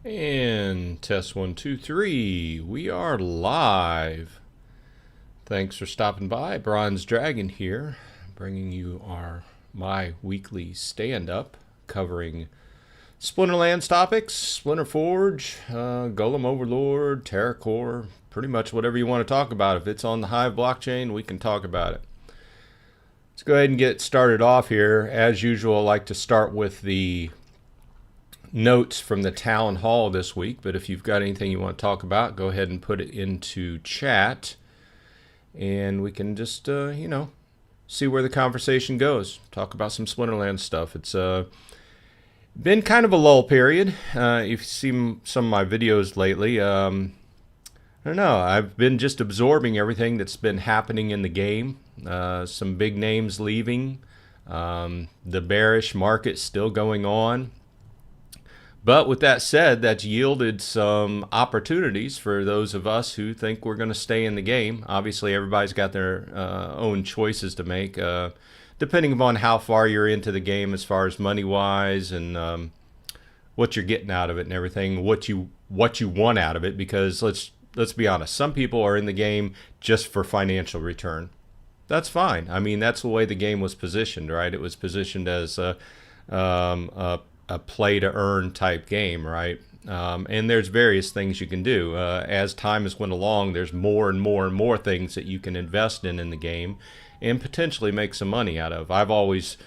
And test 1, 2, 3. We are live. Thanks for stopping by. Bronze Dragon here, bringing you my weekly stand-up covering Splinterlands topics, Splinterforge, Golem Overlord, Terracore, pretty much whatever you want to talk about. If it's on the Hive blockchain, we can talk about it. Let's go ahead and get started off here. As usual, I like to start with the notes from the town hall this week, but if you've got anything you want to talk about, go ahead and put it into chat and we can just see where the conversation goes. Talk about some Splinterlands stuff. It's been kind of a lull period. If you've seen some of my videos lately, I don't know, I've been just absorbing everything that's been happening in the game. Some big names leaving, the bearish market still going on. But with that said, that's yielded some opportunities for those of us who think we're going to stay in the game. Obviously, everybody's got their own choices to make, depending upon how far you're into the game as far as money-wise and what you're getting out of it and everything, what you want out of it. Because let's be honest, some people are in the game just for financial return. That's fine. I mean, that's the way the game was positioned, right? It was positioned as a play to earn type game, right? And there's various things you can do. As time has went along, there's more and more and more things that you can invest in the game and potentially make some money out of. I've always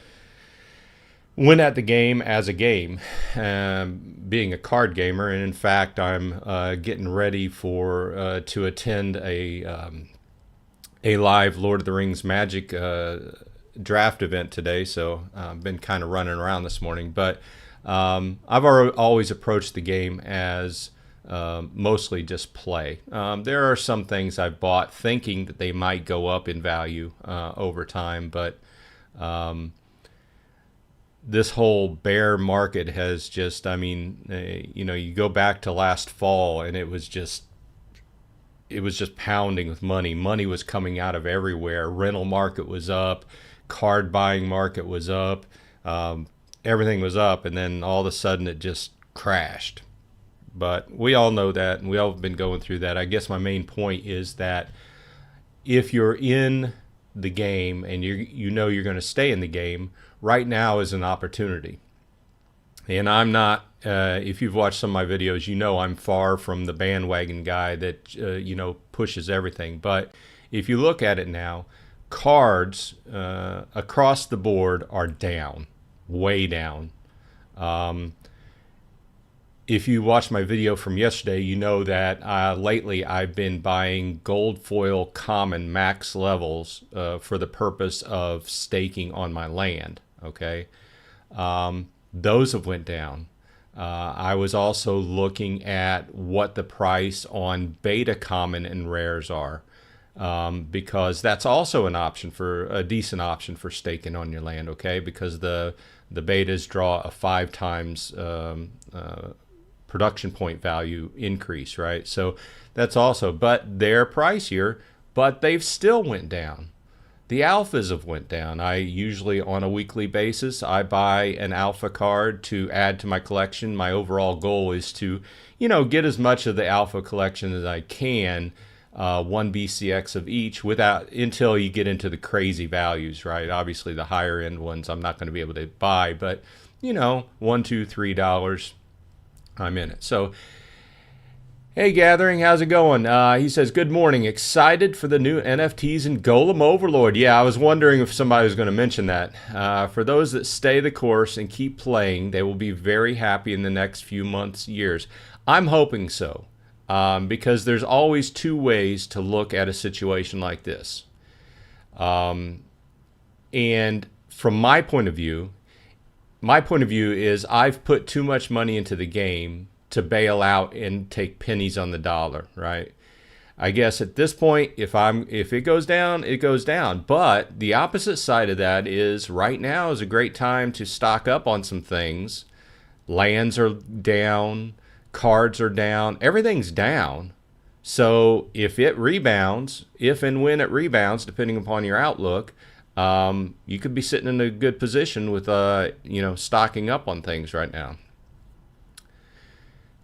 went at the game as a game, being a card gamer, and in fact, I'm getting ready for to attend a live Lord of the Rings Magic draft event today, so I've been kind of running around this morning, but I've always approached the game as mostly just play. There are some things I've bought thinking that they might go up in value over time, but this whole bear market has just, I mean, you go back to last fall and it was just pounding with money. Money was coming out of everywhere. Rental market was up, card buying market was up. Everything was up, and then all of a sudden it just crashed. But we all know that, and we all have been going through that. I guess my main point is that if you're in the game and you know you're going to stay in the game, right now is an opportunity. And I'm not, if you've watched some of my videos, you know I'm far from the bandwagon guy that, pushes everything. But if you look at it now, cards across the board are down. Way down. If you watched my video from yesterday, you know that lately I've been buying gold foil common max levels for the purpose of staking on my land. Okay, those have went down. I was also looking at what the price on beta common and rares are. Because that's also a decent option for staking on your land, okay? Because the betas draw a 5 times production point value increase, right? So that's also, but they're pricier, but they've still went down. The alphas have went down. I usually, on a weekly basis, I buy an alpha card to add to my collection. My overall goal is to, get as much of the alpha collection as I can, 1 BCX of each until you get into the crazy values, right? Obviously the higher end ones I'm not going to be able to buy, but $1, $2, $3, I'm in it. So, hey Gathering, how's it going? He says, good morning, excited for the new NFTs in Golem Overlord. Yeah, I was wondering if somebody was going to mention that. For those that stay the course and keep playing, they will be very happy in the next few months, years. I'm hoping so. Because there's always two ways to look at a situation like this. And from my point of view is I've put too much money into the game to bail out and take pennies on the dollar, right? I guess at this point, if it goes down, it goes down. But the opposite side of that is right now is a great time to stock up on some things. Lands are down. Cards are down, everything's down. So if it rebounds, if and when it rebounds, depending upon your outlook, you could be sitting in a good position with, stocking up on things right now.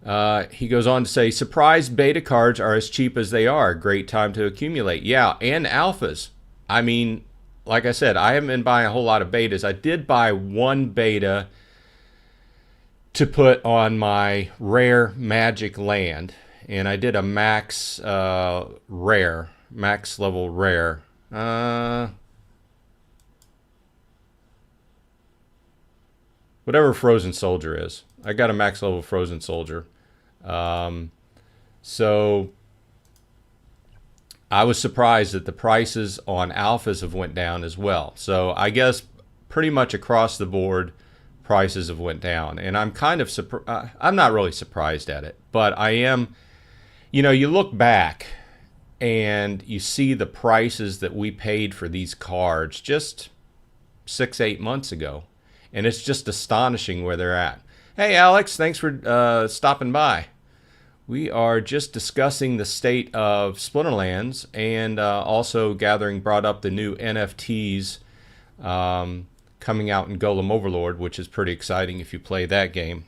He goes on to say, surprise beta cards are as cheap as they are. Great time to accumulate. Yeah, and alphas. I mean, like I said, I haven't been buying a whole lot of betas. I did buy one beta to put on my rare magic land, and I did a max rare, max level rare. Whatever Frozen Soldier is. I got a max level Frozen Soldier. So I was surprised that the prices on alphas have went down as well. So I guess pretty much across the board, prices have went down. And I'm kind of I'm not really surprised at it, but I am. You know, you look back and you see the prices that we paid for these cards just 6-8 months ago, and it's just astonishing where they're at. Hey Alex, thanks for stopping by. We are just discussing the state of Splinterlands, and also Gathering brought up the new NFTs coming out in Golem Overlord, which is pretty exciting if you play that game.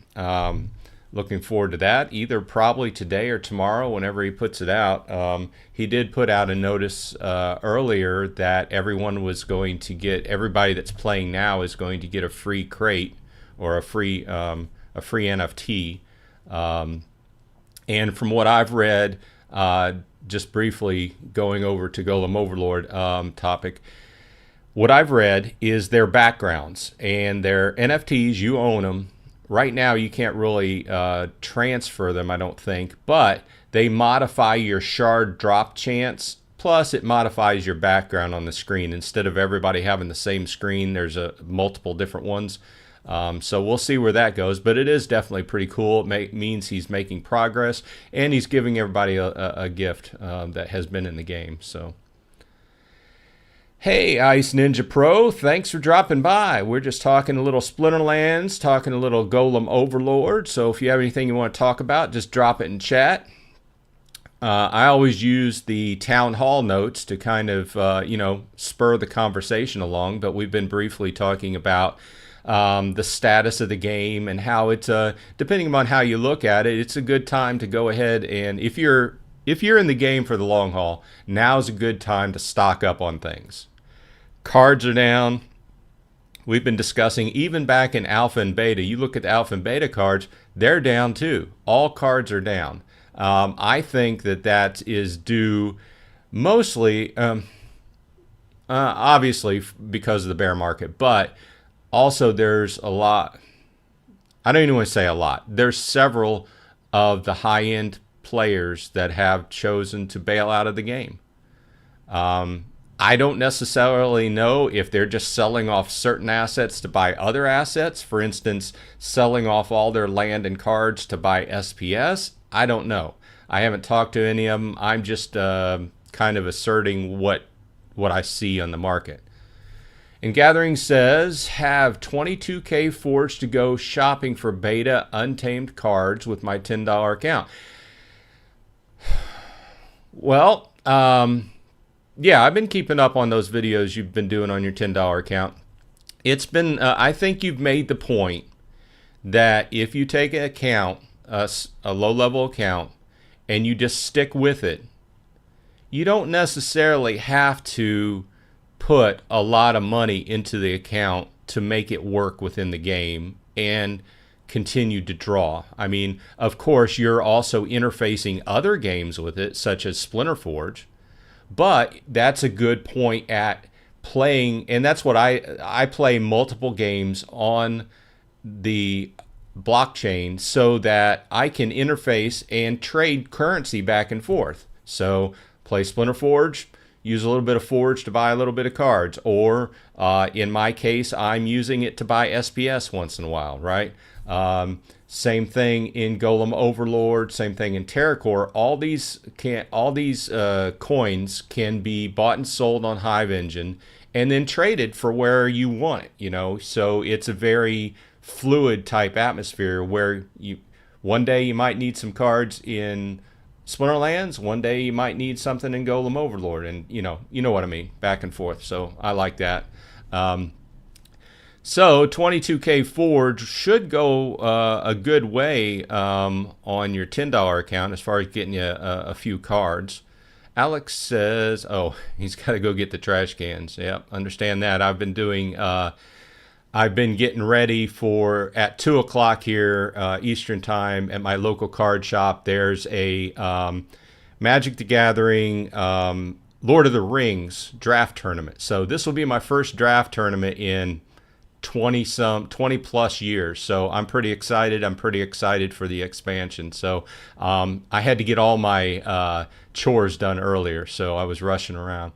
Looking forward to that, either probably today or tomorrow whenever he puts it out. He did put out a notice earlier that everyone was going to get, everybody that's playing now is going to get a free crate or a free NFT. And from what I've read, just briefly going over to Golem Overlord topic, what I've read is their backgrounds and their NFTs. You own them. Right now, you can't really transfer them, I don't think, but they modify your shard drop chance. Plus, it modifies your background on the screen. Instead of everybody having the same screen, there's multiple different ones. So we'll see where that goes, but it is definitely pretty cool. It means he's making progress, and he's giving everybody a gift that has been in the game. So, hey, Ice Ninja Pro, thanks for dropping by. We're just talking a little Splinterlands, talking a little Golem Overlord. So if you have anything you want to talk about, just drop it in chat. I always use the town hall notes to kind of, spur the conversation along, but we've been briefly talking about the status of the game and how it's, depending upon how you look at it, it's a good time to go ahead and if you're in the game for the long haul, now's a good time to stock up on things. Cards are down. We've been discussing even back in alpha and beta. You look at the alpha and beta cards, they're down too. All cards are down. I think that is due mostly, obviously because of the bear market, but also there's a lot. I don't even want to say a lot. There's several of the high-end players that have chosen to bail out of the game. I don't necessarily know if they're just selling off certain assets to buy other assets. For instance, selling off all their land and cards to buy SPS. I don't know. I haven't talked to any of them. I'm just kind of asserting what I see on the market. And Gathering says, have 22K forged to go shopping for beta untamed cards with my $10 account. Well, yeah, I've been keeping up on those videos you've been doing on your $10 account. It's been, I think you've made the point that if you take an account, a low-level account, and you just stick with it, you don't necessarily have to put a lot of money into the account to make it work within the game and continue to draw. I mean, of course, you're also interfacing other games with it, such as Splinterforge, but that's a good point at playing, and that's what I play multiple games on the blockchain so that I can interface and trade currency back and forth. So play Splinterforge, use a little bit of Forge to buy a little bit of cards, or in my case, I'm using it to buy SPS once in a while, right? Same thing in Golem Overlord, same thing in Terracore. All these coins can be bought and sold on Hive Engine and then traded for where you want it, So it's a very fluid type atmosphere where one day you might need some cards in Splinterlands, one day you might need something in Golem Overlord, and you know what I mean, back and forth. So I like that. So 22K Forge should go a good way on your $10 account as far as getting you a few cards. Alex says, oh, he's got to go get the trash cans. Yep, understand that. I've been doing, I've been getting ready for, at 2 o'clock here Eastern time at my local card shop, there's a Magic the Gathering Lord of the Rings draft tournament. So this will be my first draft tournament in 20 plus years. So I'm pretty excited. I'm pretty excited for the expansion. So I had to get all my chores done earlier, so I was rushing around.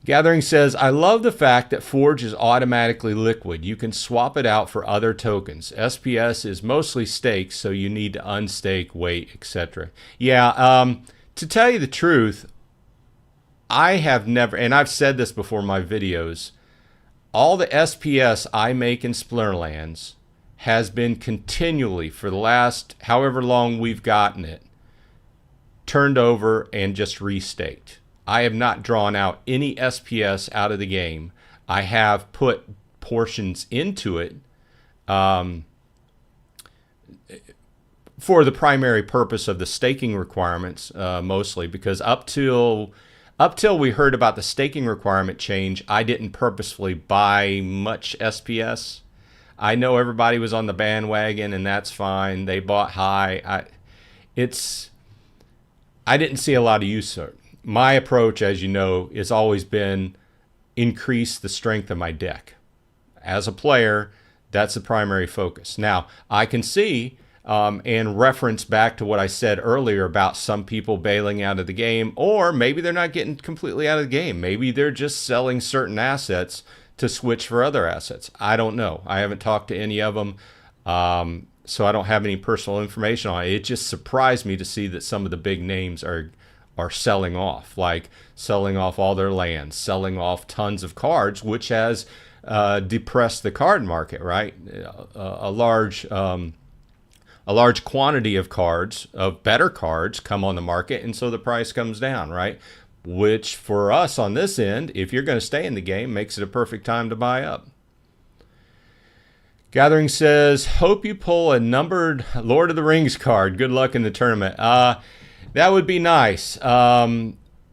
Gathering says, I love the fact that Forge is automatically liquid. You can swap it out for other tokens. SPS is mostly staked, so you need to unstake, wait, etc. Yeah, to tell you the truth, I have never, and I've said this before in my videos, all the SPS I make in Splinterlands has been continually, for the last however long we've gotten it, turned over and just restaked. I have not drawn out any SPS out of the game. I have put portions into it for the primary purpose of the staking requirements, mostly because up till we heard about the staking requirement change, I didn't purposefully buy much SPS. I know everybody was on the bandwagon, and that's fine. They bought high. I didn't see a lot of use for it. My approach, as you know, has always been increase the strength of my deck. As a player, that's the primary focus. Now, I can see and reference back to what I said earlier about some people bailing out of the game, or maybe they're not getting completely out of the game. Maybe they're just selling certain assets to switch for other assets. I don't know. I haven't talked to any of them, so I don't have any personal information on it. It just surprised me to see that some of the big names are selling off, like selling off all their lands, selling off tons of cards, which has depressed the card market, right? A large quantity of cards, of better cards, come on the market, and so the price comes down, right? Which for us on this end, if you're going to stay in the game, makes it a perfect time to buy up. Gathering says, hope you pull a numbered Lord of the Rings card. Good luck in the tournament. That would be nice.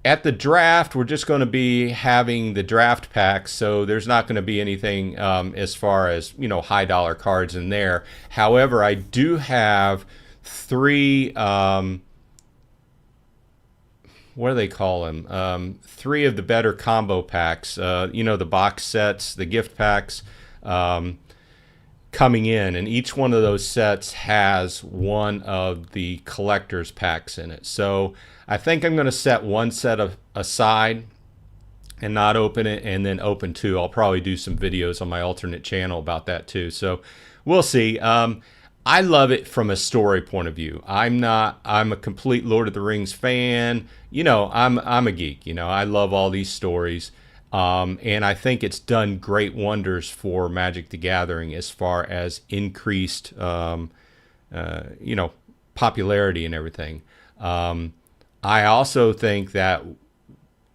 At the draft, we're just going to be having the draft packs, so there's not going to be anything as far as, you know, high dollar cards in there. However, I do have 3, what do they call them? 3 of the better combo packs, you know, the box sets, the gift packs, coming in, and each one of those sets has one of the collector's packs in it. So I think I'm going to set one set aside and not open it, and then open 2. I'll probably do some videos on my alternate channel about that too. So we'll see. I love it from a story point of view. I'm a complete Lord of the Rings fan. You know, I'm a geek. You know, I love all these stories. And I think it's done great wonders for Magic the Gathering as far as increased, you know, popularity and everything. I also think that,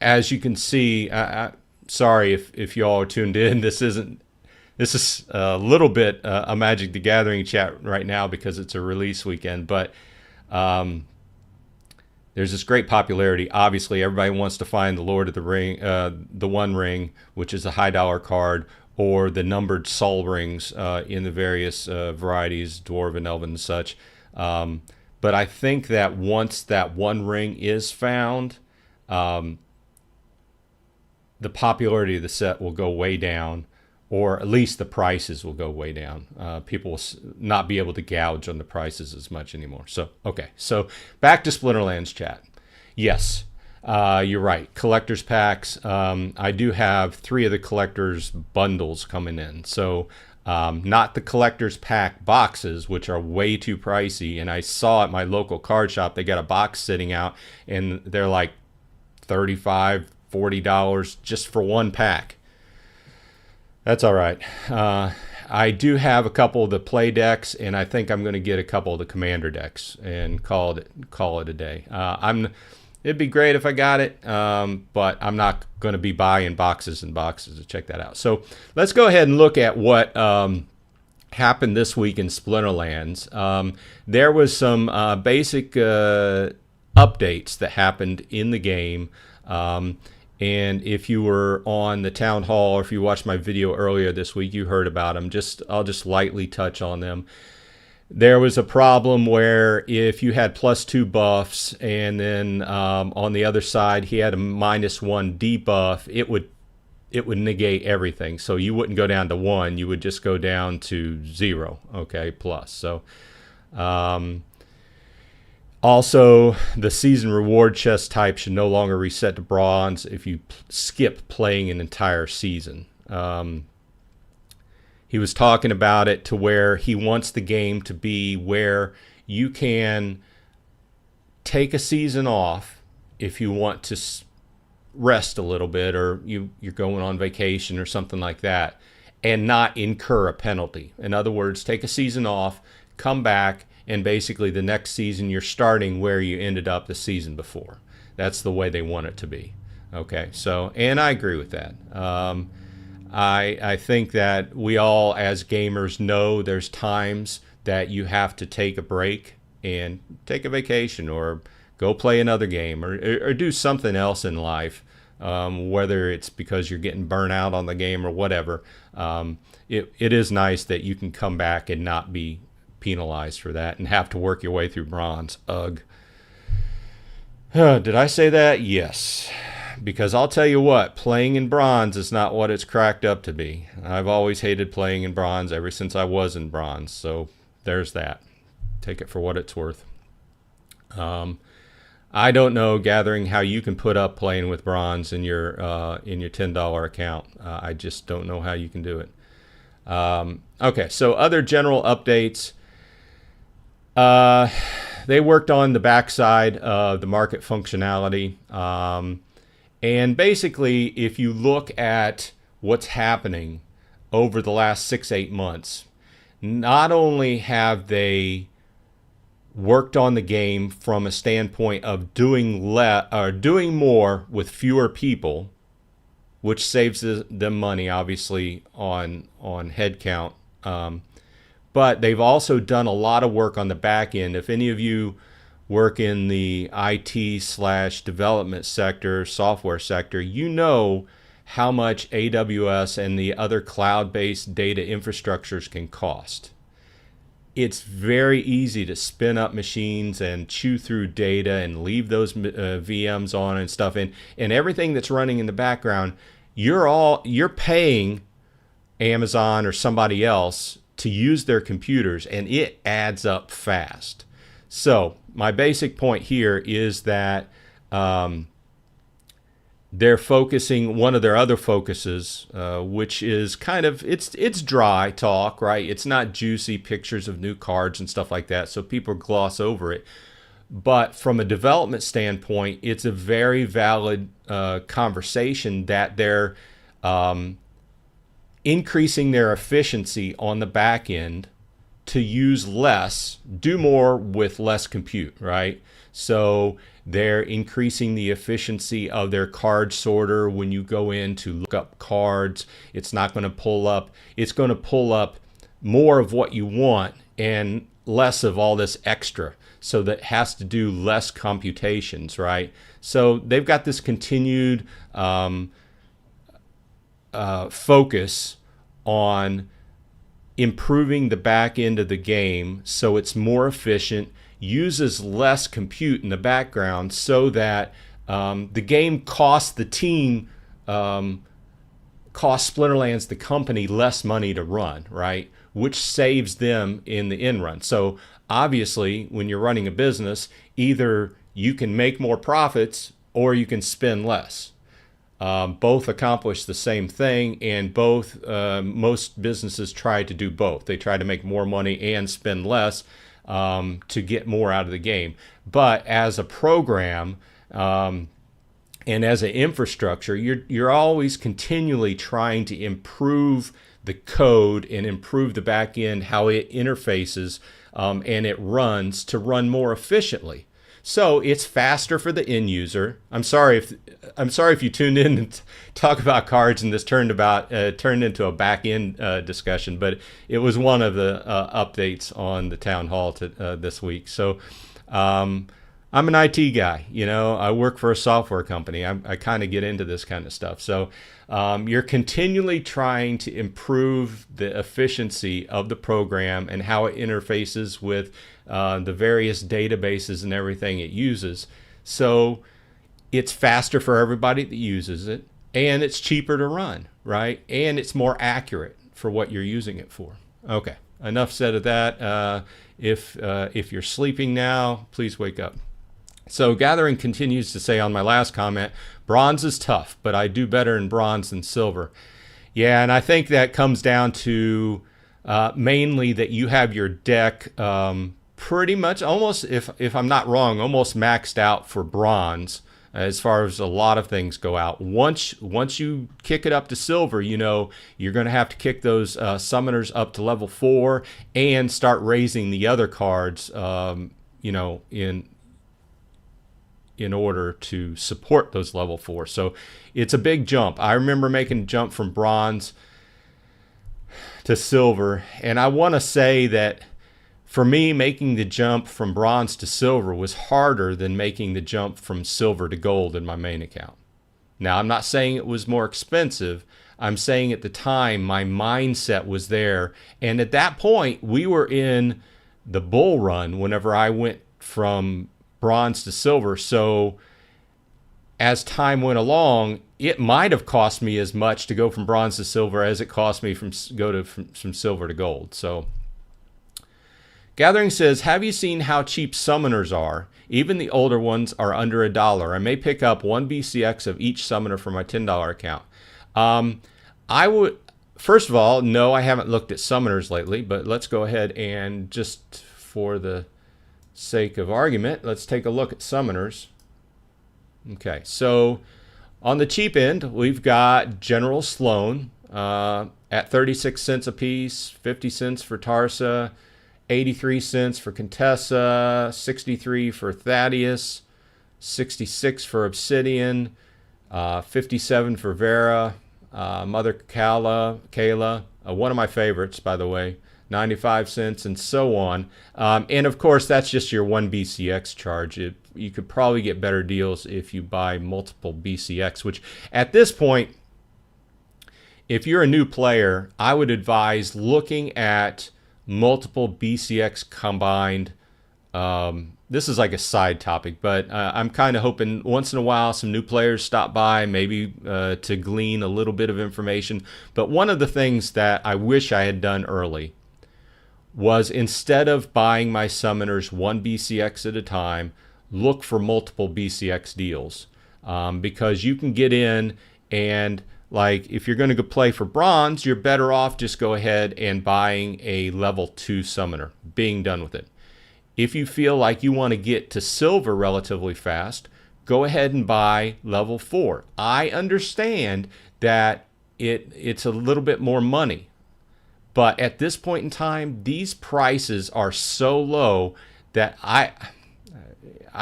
as you can see, sorry if you all are tuned in, this is a little bit a Magic the Gathering chat right now because it's a release weekend, but there's this great popularity. Obviously, everybody wants to find the Lord of the Ring, the One Ring, which is a high dollar card, or the numbered Sol Rings in the various varieties, Dwarven, Elven, and such. But I think that once that One Ring is found, the popularity of the set will go way down, or at least the prices will go way down. People will not be able to gouge on the prices as much anymore. So, okay. So back to Splinterlands chat. Yes, you're right. Collector's packs. I do have 3 of the collector's bundles coming in. So not the collector's pack boxes, which are way too pricey. And I saw at my local card shop, they got a box sitting out, and they're like $35, $40 just for one pack. That's all right. I do have a couple of the play decks, and I think I'm going to get a couple of the commander decks and call it a day. It'd be great if I got it, but I'm not going to be buying boxes and boxes to check that out. So let's go ahead and look at what happened this week in Splinterlands. There was some basic updates that happened in the game. And if you were on the town hall, or if you watched my video earlier this week, you heard about them. I'll just lightly touch on them. There was a problem where if you had +2 buffs and then on the other side he had a -1 debuff, it would negate everything. So you wouldn't go down to 1, you would just go down to 0, okay, plus. So also, the season reward chest type should no longer reset to bronze if you skip playing an entire season. He was talking about it to where he wants the game to be where you can take a season off if you want to rest a little bit, or you're going on vacation or something like that, and not incur a penalty. In other words, take a season off, come back, and basically the next season you're starting where you ended up the season before. That's the way they want it to be. Okay, so, and I agree with that. I think that we all as gamers know there's times that you have to take a break and take a vacation, or go play another game, or do something else in life, whether it's because you're getting burnt out on the game or whatever. It is nice that you can come back and not be penalized for that and have to work your way through bronze. Ugh. Did I say that? Yes. Because I'll tell you what, playing in bronze is not what it's cracked up to be. I've always hated playing in bronze ever since I was in bronze. So there's that. Take it for what it's worth. I don't know, Gathering, how you can put up playing with bronze in your $10 account. I just don't know how you can do it. Okay, so other general updates. They worked on the backside of the market functionality. And basically, if you look at what's happening over the last 6-8 months, not only have they worked on the game from a standpoint of doing more with fewer people, which saves them money, obviously, on headcount. But they've also done a lot of work on the back end. If any of you work in the IT/development sector, software sector, you know how much AWS and the other cloud-based data infrastructures can cost. It's very easy to spin up machines and chew through data and leave those VMs on and stuff. And everything that's running in the background, you're paying Amazon or somebody else to use their computers, and it adds up fast. So my basic point here is that they're focusing, one of their other focuses, which is kind of, it's dry talk, right? It's not juicy pictures of new cards and stuff like that, so people gloss over it. But from a development standpoint, it's a very valid conversation that they're increasing their efficiency on the back end to use less, do more with less compute, right? So they're increasing the efficiency of their card sorter. When you go in to look up cards, it's not going to pull up, it's going to pull up more of what you want and less of all this extra. So that has to do less computations, right? So they've got this continued focus on improving the back end of the game so it's more efficient, uses less compute in the background, so that the game costs the team, costs Splinterlands, the company, less money to run, right? Which saves them in the end run. So obviously, when you're running a business, either you can make more profits or you can spend less. Both accomplish the same thing, and both, most businesses try to do both. They try to make more money and spend less to get more out of the game. But as a program and as an infrastructure, you're always continually trying to improve the code and improve the back end, how it interfaces and it runs to run more efficiently. So it's faster for the end user. I'm sorry if you tuned in and talk about cards and this turned into a back end discussion, but it was one of the updates on the town hall this week. So I'm an IT guy, you know, I work for a software company. I kind of get into this kind of stuff. So you're continually trying to improve the efficiency of the program and how it interfaces with the various databases and everything it uses. So it's faster for everybody that uses it, and it's cheaper to run, right? And it's more accurate for what you're using it for. Okay, enough said of that. If you're sleeping now, please wake up. So Gathering continues to say on my last comment, bronze is tough, but I do better in bronze than silver. Yeah, and I think that comes down to mainly that you have your deck pretty much almost, if I'm not wrong, almost maxed out for bronze as far as a lot of things go out. Once you kick it up to silver, you know, you're going to have to kick those summoners up to level 4 and start raising the other cards, you know, in order to support those level 4. So it's a big jump. I remember making a jump from bronze to silver, and I want to say that for me, making the jump from bronze to silver was harder than making the jump from silver to gold in my main account. Now, I'm not saying it was more expensive. I'm saying at the time my mindset was there, and at that point we were in the bull run whenever I went from bronze to silver. So as time went along, it might have cost me as much to go from bronze to silver as it cost me from silver to gold. So Gathering says, have you seen how cheap summoners are? Even the older ones are under $1. I may pick up 1 BCX of each summoner for my $10 account. I would, first of all, no, I haven't looked at summoners lately, but let's go ahead and just for the sake of argument, let's take a look at summoners. Okay, so on the cheap end, we've got General Sloan at 36 cents a piece, 50 cents for Tarsa, 83 cents for Contessa, 63 for Thaddeus, 66 for Obsidian, 57 for Vera, Mother Kayla, one of my favorites, by the way, 95 cents, and so on. And of course, that's just your 1 BCX charge. You could probably get better deals if you buy multiple BCX, which at this point, if you're a new player, I would advise looking at multiple BCX combined. This is like a side topic, but I'm kind of hoping once in a while some new players stop by, maybe to glean a little bit of information. But one of the things that I wish I had done early was, instead of buying my summoners 1 BCX at a time, look for multiple BCX deals, because you can get in and, like, if you're going to go play for bronze, you're better off just go ahead and buying a level 2 summoner, being done with it. If you feel like you want to get to silver relatively fast, go ahead and buy level 4. I understand that it's a little bit more money, but at this point in time, these prices are so low that I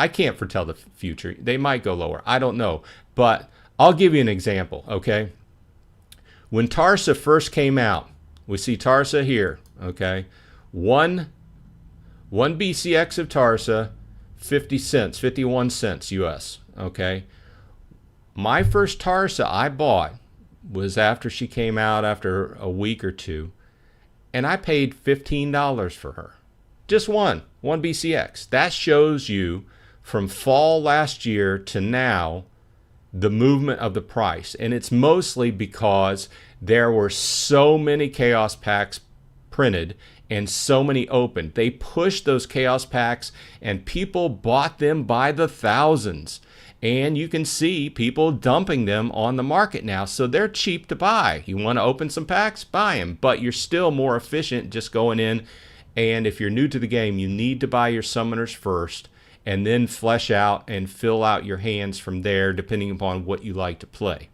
can't foretell the future. They might go lower. I don't know. But I'll give you an example, okay? When Tarsa first came out, we see Tarsa here, okay? One BCX of Tarsa, 50 cents, 51 cents US, okay? My first Tarsa I bought was after she came out, after a week or two, and I paid $15 for her. Just one BCX. That shows you from fall last year to now the movement of the price. And it's mostly because there were so many chaos packs printed and so many opened. They pushed those chaos packs and people bought them by the thousands. And you can see people dumping them on the market now. So they're cheap to buy. You want to open some packs? Buy them. But you're still more efficient just going in. And if you're new to the game, you need to buy your summoners first and then flesh out and fill out your hands from there, depending upon what you like to play.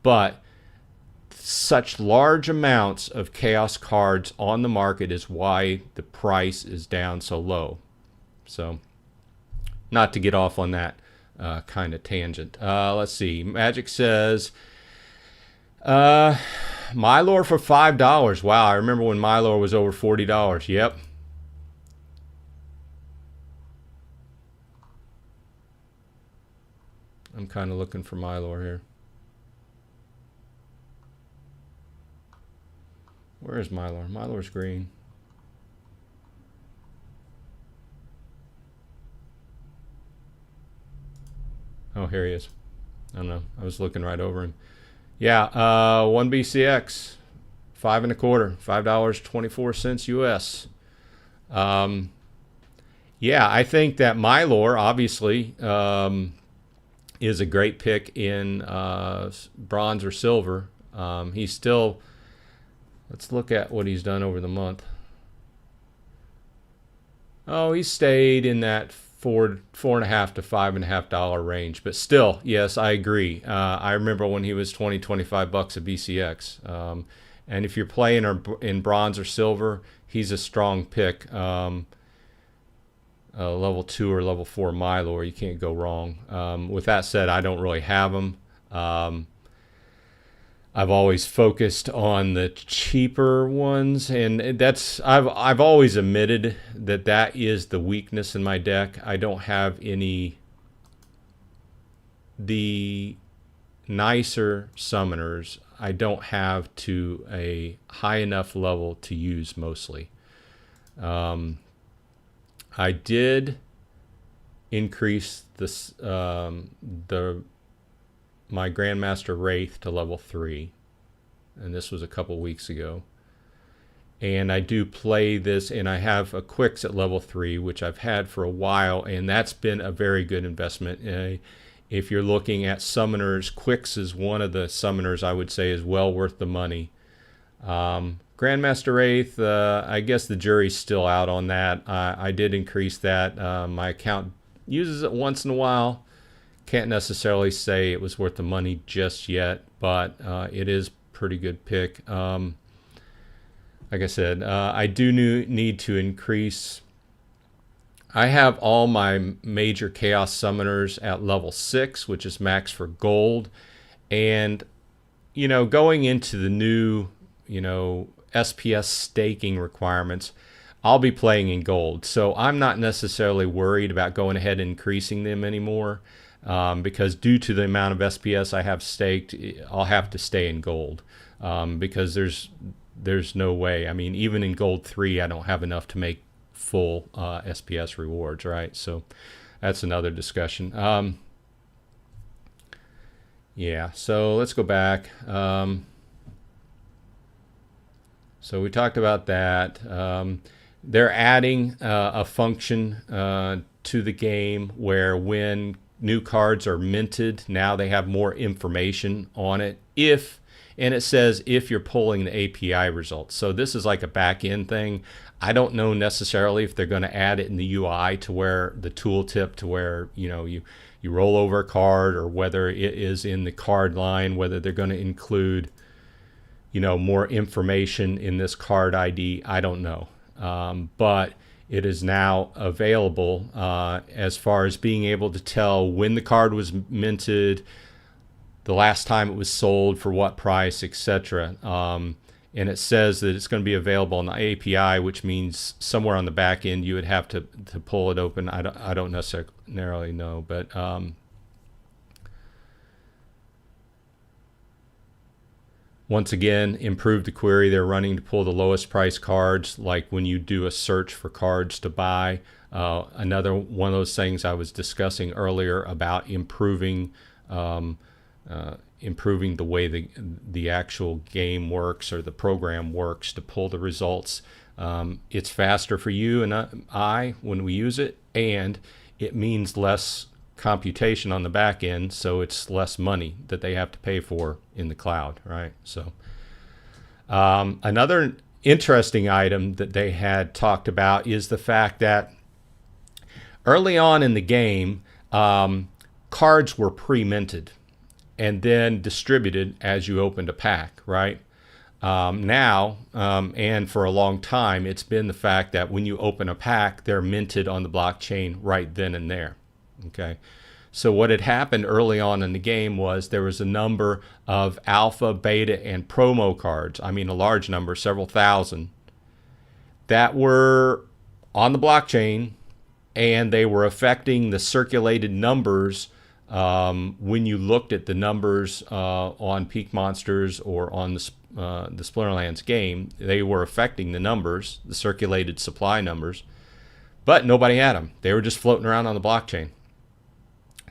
But such large amounts of chaos cards on the market is why the price is down so low. So not to get off on that kind of tangent. Let's see. Magic says Milo for $5. Wow, I remember when Milo was over $40. Yep. I'm kind of looking for Milo here. Where is Milo? Milo's green. Oh, here he is. I don't know. I was looking right over him. Yeah, 1 BCX, 5 1/4, $5.24 US. Yeah, I think that Milo obviously is a great pick in bronze or silver. He's still. Let's look at what he's done over the month. Oh, he stayed in that $4.5 to $5.5 range, but still, yes, I agree. I remember when he was $20-25 a BCX, and if you're playing in bronze or silver, he's a strong pick. Level 2 or level 4 Milo, or you can't go wrong. With that said, I don't really have him. I've always focused on the cheaper ones, and I've always admitted that is the weakness in my deck. I don't have the nicer summoners. I don't have to a high enough level to use mostly. I did increase this my Grandmaster Wraith to level 3, and this was a couple weeks ago. And I do play this, and I have a Quicks at level 3, which I've had for a while, and that's been a very good investment. If you're looking at summoners, Quicks is one of the summoners I would say is well worth the money. Grandmaster Wraith, I guess the jury's still out on that. I did increase that. My account uses it once in a while. Can't necessarily say it was worth the money just yet, but it is pretty good pick. Like I said, I do need to increase. I have all my major Chaos Summoners at level 6, which is max for gold. And, going into the new, SPS staking requirements, I'll be playing in gold. So I'm not necessarily worried about going ahead and increasing them anymore. Because due to the amount of SPS I have staked, I'll have to stay in gold, because there's no way. I mean, even in gold 3, I don't have enough to make full SPS rewards, right? So that's another discussion. Yeah, so let's go back. So we talked about that. They're adding a function to the game where when new cards are minted, now they have more information on it. And it says if you're pulling the API results. So this is like a back-end thing. I don't know necessarily if they're going to add it in the UI to where the tooltip to where you roll over a card, or whether it is in the card line, whether they're going to include more information in this card ID. I don't know, but it is now available as far as being able to tell when the card was minted, the last time it was sold, for what price, etc. And it says that it's going to be available on the API, which means somewhere on the back end you would have to pull it open. I don't necessarily know, but once again, improve the query they're running to pull the lowest price cards, like when you do a search for cards to buy. Another one of those things I was discussing earlier about improving the way the actual game works, or the program works to pull the results. It's faster for you and I when we use it, and it means less computation on the back end, so it's less money that they have to pay for in the cloud, right? So another interesting item that they had talked about is the fact that early on in the game, cards were pre-minted and then distributed as you opened a pack, right? Now, and for a long time, it's been the fact that when you open a pack, they're minted on the blockchain right then and there. Okay. So what had happened early on in the game was there was a number of alpha, beta, and promo cards. I mean, a large number, several thousand, that were on the blockchain, and they were affecting the circulated numbers. When you looked at the numbers on Peak Monsters or on the Splinterlands game, they were affecting the numbers, the circulated supply numbers, but nobody had them. They were just floating around on the blockchain.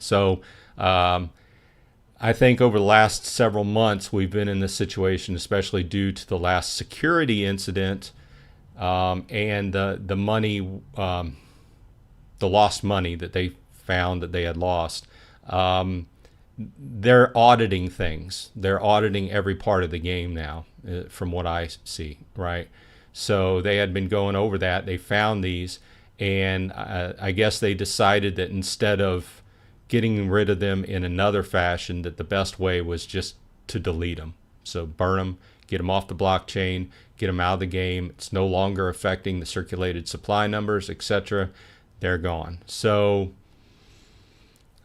So I think over the last several months, we've been in this situation, especially due to the last security incident and the money, the lost money that they found that they had lost. They're auditing things. They're auditing every part of the game now, from what I see, right? So they had been going over that. They found these, and I guess they decided that instead of getting rid of them in another fashion, that the best way was just to delete them. So burn them, get them off the blockchain, get them out of the game. It's no longer affecting the circulated supply numbers, etc. They're gone. So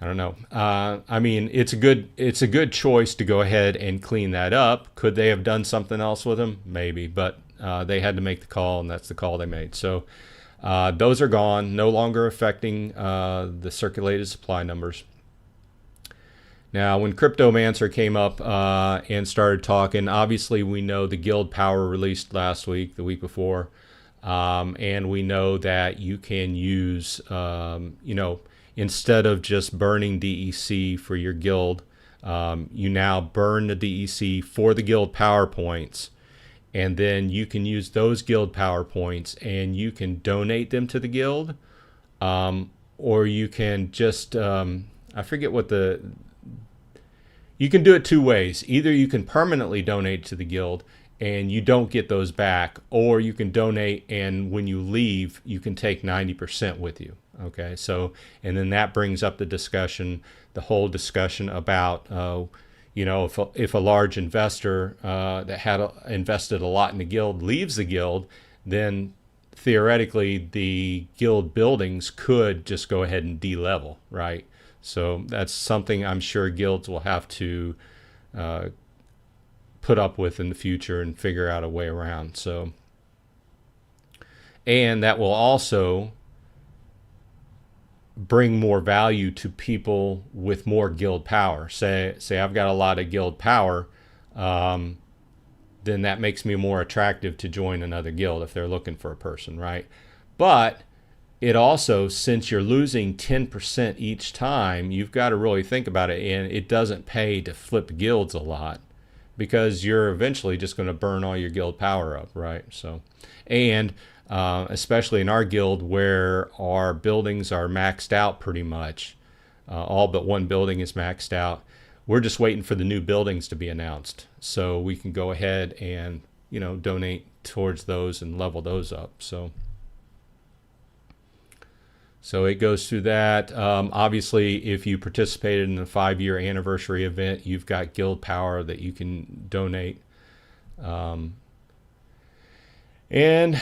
I don't know. I mean, it's a good choice to go ahead and clean that up. Could they have done something else with them? Maybe, but they had to make the call, and that's the call they made. So those are gone, no longer affecting the circulated supply numbers. Now, when Cryptomancer came up and started talking, obviously we know the guild power released last week, the week before, and we know that you can use, instead of just burning DEC for your guild, you now burn the DEC for the guild power points. And then you can use those guild power points and you can donate them to the guild. Or you can just, I forget what you can do it two ways. Either you can permanently donate to the guild and you don't get those back, or you can donate and when you leave, you can take 90% with you. Okay, so, and then that brings up the whole discussion about, if a large investor that had invested a lot in the guild leaves the guild, then theoretically the guild buildings could just go ahead and de-level, right? So that's something I'm sure guilds will have to put up with in the future and figure out a way around. So, and that will also bring more value to people with more guild power. Say I've got a lot of guild power, then that makes me more attractive to join another guild if they're looking for a person, right? But it also, since you're losing 10% each time, you've got to really think about it, and it doesn't pay to flip guilds a lot because you're eventually just going to burn all your guild power up, right? So, and especially in our guild where our buildings are maxed out pretty much. All but one building is maxed out. We're just waiting for the new buildings to be announced so we can go ahead and, donate towards those and level those up. So it goes through that. Obviously, if you participated in the 5-year anniversary event, you've got guild power that you can donate. And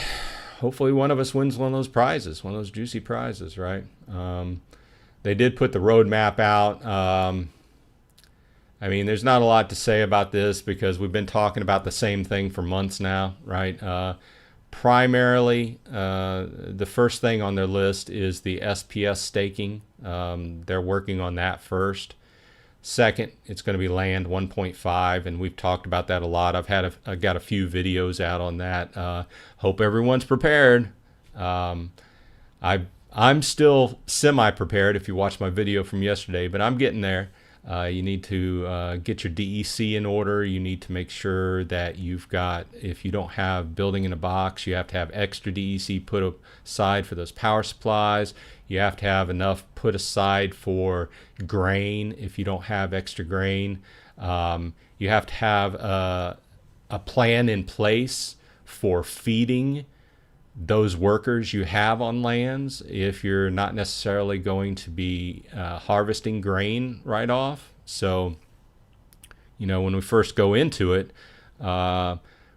hopefully one of us wins one of those prizes, one of those juicy prizes, right? They did put the roadmap out. I mean, there's not a lot to say about this because we've been talking about the same thing for months now, right? Primarily, the first thing on their list is the SPS staking. They're working on that first. Second, it's going to be land 1.5, and we've talked about that a lot. I've got a few videos out on that. Hope everyone's prepared. I'm still semi-prepared if you watched my video from yesterday, but I'm getting there. You need to get your DEC in order. You need to make sure that you've got, if you don't have building in a box, you have to have extra DEC put aside for those power supplies. You have to have enough put aside for grain if you don't have extra grain. You have to have a plan in place for feeding those workers you have on lands if you're not necessarily going to be harvesting grain right off. So, when we first go into it,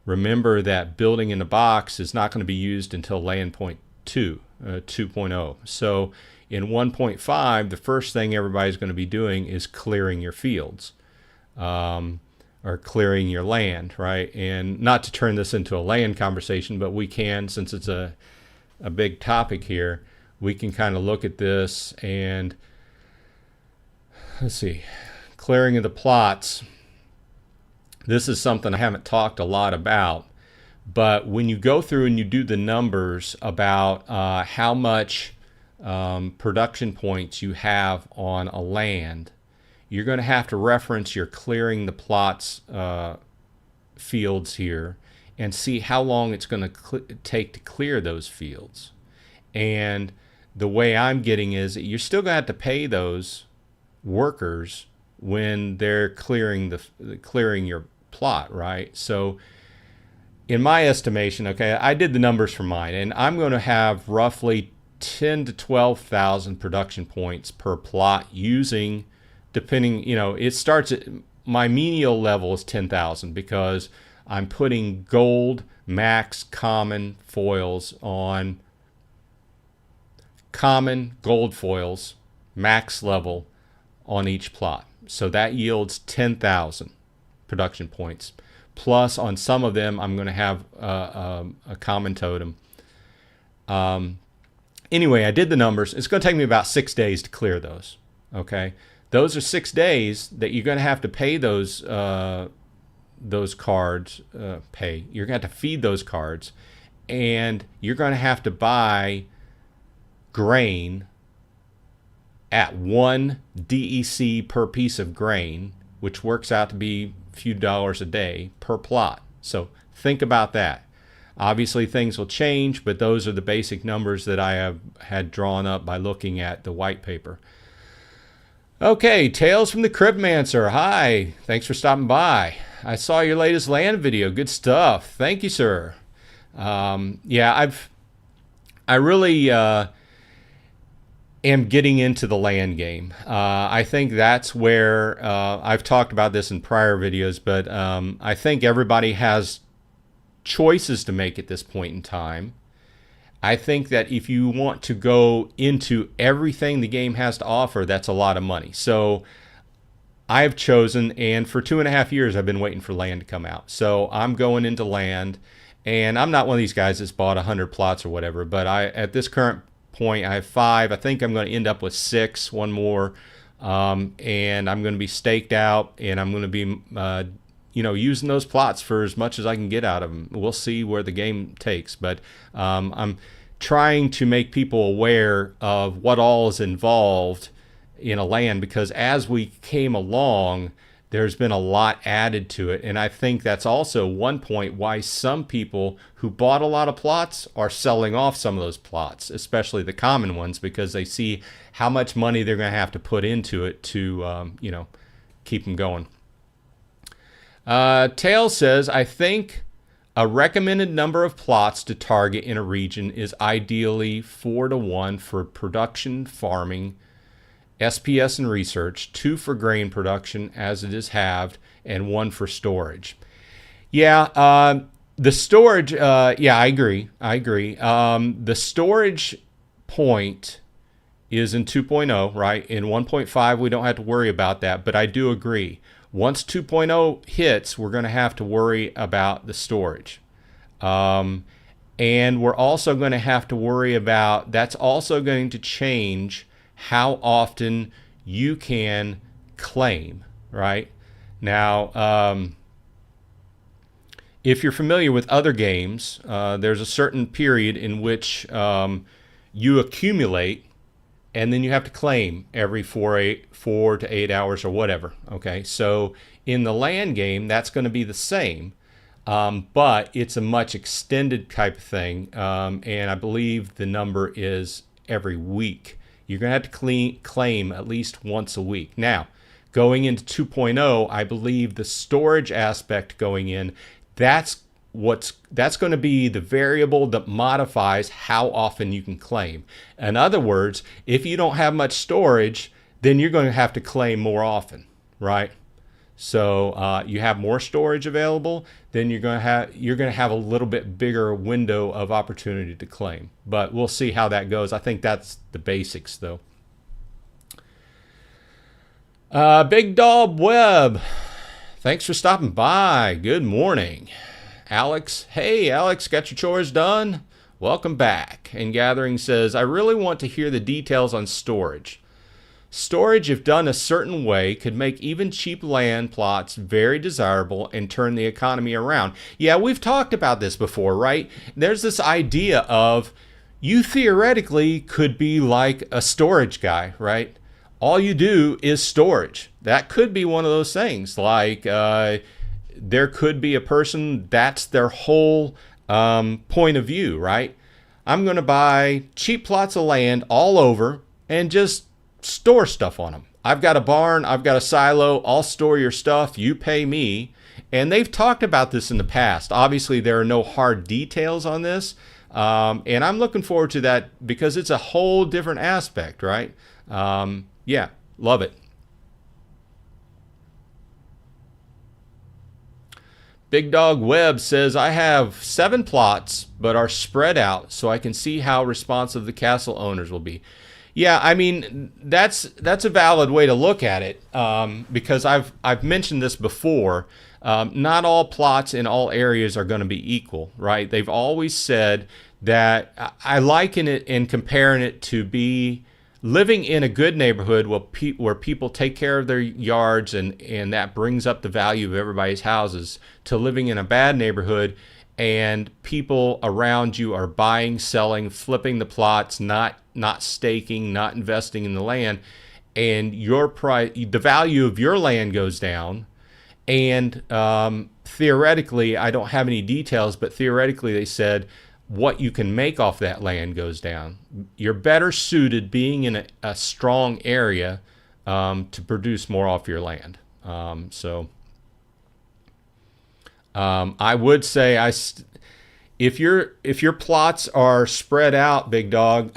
remember that building in a box is not going to be used until land point 2, 2.0. So In 1.5, the first thing everybody's going to be doing is clearing your fields, or clearing your land, right? And not to turn this into a land conversation, but we can, since it's a big topic here, we can kind of look at this and let's see, clearing of the plots. This is something I haven't talked a lot about, but when you go through and you do the numbers about how much production points you have on a land, you're going to have to reference your clearing the plots fields here and see how long it's going to take to clear those fields. And the way I'm getting is that you're still going to have to pay those workers when they're clearing your plot, right? So in my estimation, okay, I did the numbers for mine, and I'm going to have roughly 10 to 12,000 production points per plot using, depending, it starts at, my menial level is 10,000 because I'm putting gold, max, common foils on common gold foils, max level on each plot. So that yields 10,000 production points. Plus, on some of them, I'm going to have a common totem. Anyway, I did the numbers. It's going to take me about 6 days to clear those. Okay, those are 6 days that you're going to have to pay those cards. You're going to have to feed those cards, and you're going to have to buy grain at 1 DEC per piece of grain, which works out to be a few dollars a day per plot. So think about that. Obviously things will change, but those are the basic numbers that I have had drawn up by looking at the white paper. Okay, Tales from the Cryptmancer. Hi, thanks for stopping by. I saw your latest land video. Good stuff. Thank you, sir. Yeah, I really am getting into the land game. I think that's where I've talked about this in prior videos, but I think everybody has choices to make at this point in time. I think that if you want to go into everything the game has to offer, that's a lot of money. So I've chosen, and for 2.5 years I've been waiting for land to come out. So I'm going into land, and I'm not one of these guys that's bought 100 plots or whatever, but at this current point I have 5. I think I'm going to end up with 6, one more, and I'm going to be staked out, and I'm going to be using those plots for as much as I can get out of them. We'll see where the game takes, but I'm trying to make people aware of what all is involved in a land, because as we came along, there's been a lot added to it, and I think that's also one point why some people who bought a lot of plots are selling off some of those plots, especially the common ones, because they see how much money they're going to have to put into it to keep them going. Tail says, I think a recommended number of plots to target in a region is ideally 4 to 1 for production, farming, SPS and research, 2 for grain production as it is halved, and 1 for storage. Yeah, the storage, yeah, I agree. The storage point is in 2.0, right? In 1.5, we don't have to worry about that, but I do agree. Once 2.0 hits, we're going to have to worry about the storage. And we're also going to have to worry about, that's also going to change how often you can claim, right? Now, if you're familiar with other games, there's a certain period in which you accumulate, and then you have to claim every 4 to 8 hours or whatever. Okay, so in the land game, that's going to be the same, but it's a much extended type of thing, and I believe the number is every week. You're going to have to claim at least once a week. Now, going into 2.0, I believe the storage aspect going in, that's going to be the variable that modifies how often you can claim. In other words, if you don't have much storage, then you're going to have to claim more often, right? So you have more storage available, then you're going to have a little bit bigger window of opportunity to claim. But we'll see how that goes. I think that's the basics, though. Big Dog Web, thanks for stopping by. Good morning. Alex, hey Alex, got your chores done? Welcome back. And Gathering says, I really want to hear the details on storage. Storage, if done a certain way, could make even cheap land plots very desirable and turn the economy around. Yeah, we've talked about this before, right? There's this idea of you theoretically could be like a storage guy, right? All you do is storage. That could be one of those things. Like there could be a person that's their whole point of view, right? I'm going to buy cheap plots of land all over and just store stuff on them. I've got a barn, I've got a silo, I'll store your stuff, you pay me. And they've talked about this in the past. Obviously, there are no hard details on this. And I'm looking forward to that because it's a whole different aspect, right? Yeah, love it. Big Dog Web says, I have 7 plots, but are spread out so I can see how responsive the castle owners will be. Yeah, I mean, that's a valid way to look at it because I've mentioned this before. Not all plots in all areas are going to be equal, right? They've always said that I liken it and comparing it to be living in a good neighborhood where people take care of their yards and that brings up the value of everybody's houses, to living in a bad neighborhood and people around you are buying, selling, flipping the plots, not staking, not investing in the land, and the value of your land goes down. And theoretically, I don't have any details, but theoretically they said what you can make off that land goes down. You're better suited being in a strong area to produce more off your land. I would say if your plots are spread out, Big Dog,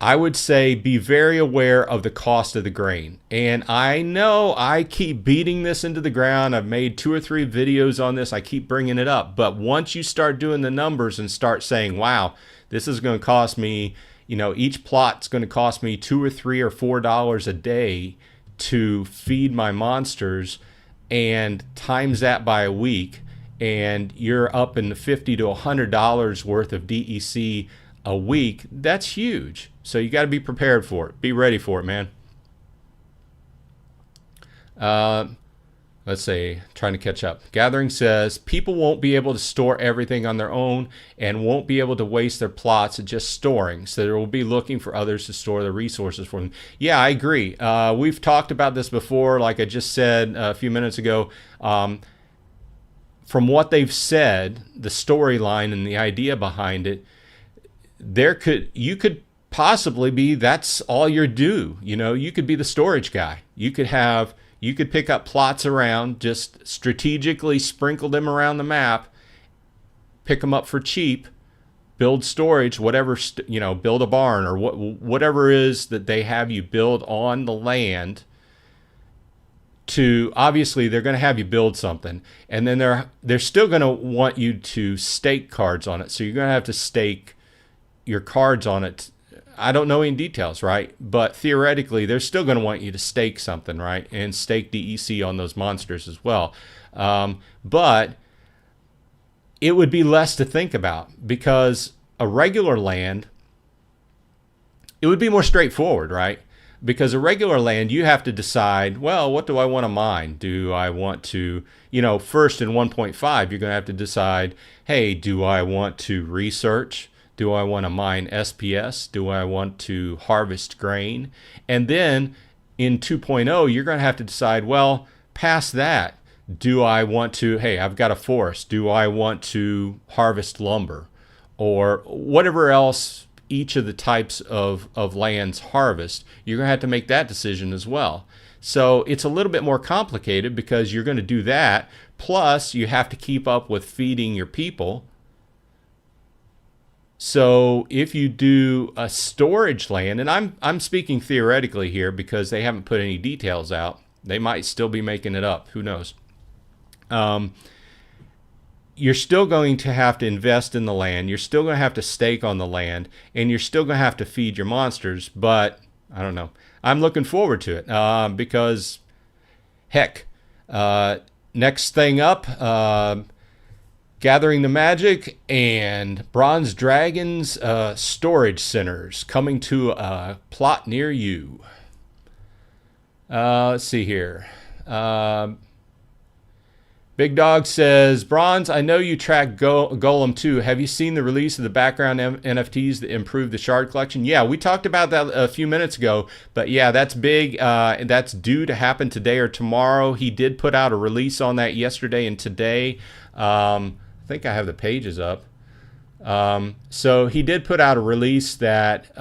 I would say be very aware of the cost of the grain. And I know I keep beating this into the ground. I've made 2 or 3 videos on this. I keep bringing it up. But once you start doing the numbers and start saying, wow, this is going to cost me, each plot's going to cost me $2 or $3 or $4 a day to feed my monsters, and times that by a week, and you're up in the $50 to $100 worth of DEC a week, that's huge. So you got to be prepared for it. Be ready for it, man. Let's see, trying to catch up. Gathering says, people won't be able to store everything on their own and won't be able to waste their plots at just storing. So they will be looking for others to store the resources for them. Yeah, I agree. We've talked about this before, like I just said a few minutes ago. From what they've said, the storyline and the idea behind it, you could possibly be, that's all you're due. You could be the storage guy. You could pick up plots around, just strategically sprinkle them around the map, pick them up for cheap, build storage, whatever, build a barn or whatever it is that they have you build on the land. Obviously they're going to have you build something, and then they're still going to want you to stake cards on it. So you're going to have to stake your cards on it. I don't know any details, right? But theoretically, they're still going to want you to stake something, right? And stake DEC on those monsters as well. But it would be less to think about, because a regular land, it would be more straightforward, right? Because a regular land, you have to decide, well, what do I want to mine? Do I want to, first in 1.5, you're going to have to decide, hey, do I want to research? Do I want to mine SPS? Do I want to harvest grain? And then in 2.0, you're going to have to decide, well, past that, do I want to, hey, I've got a forest. Do I want to harvest lumber? Or whatever else each of the types of lands harvest, you're going to have to make that decision as well. So it's a little bit more complicated because you're going to do that. Plus, you have to keep up with feeding your people. So if you do a storage land, and I'm speaking theoretically here because they haven't put any details out, They might still be making it up. Who knows? You're still going to have to invest in the land. You're still going to have to stake on the land, and you're still going to have to feed your monsters. But I don't know. I'm looking forward to it because, heck, next thing up, Gathering the Magic and Bronze Dragons storage centers coming to a plot near you. Let's see here. Big Dog says, Bronze, I know you track Golem too. Have you seen the release of the background NFTs that improve the shard collection? Yeah, we talked about that a few minutes ago. But yeah, that's big. That's due to happen today or tomorrow. He did put out a release on that yesterday and today. I think I have the pages up. So he did put out a release that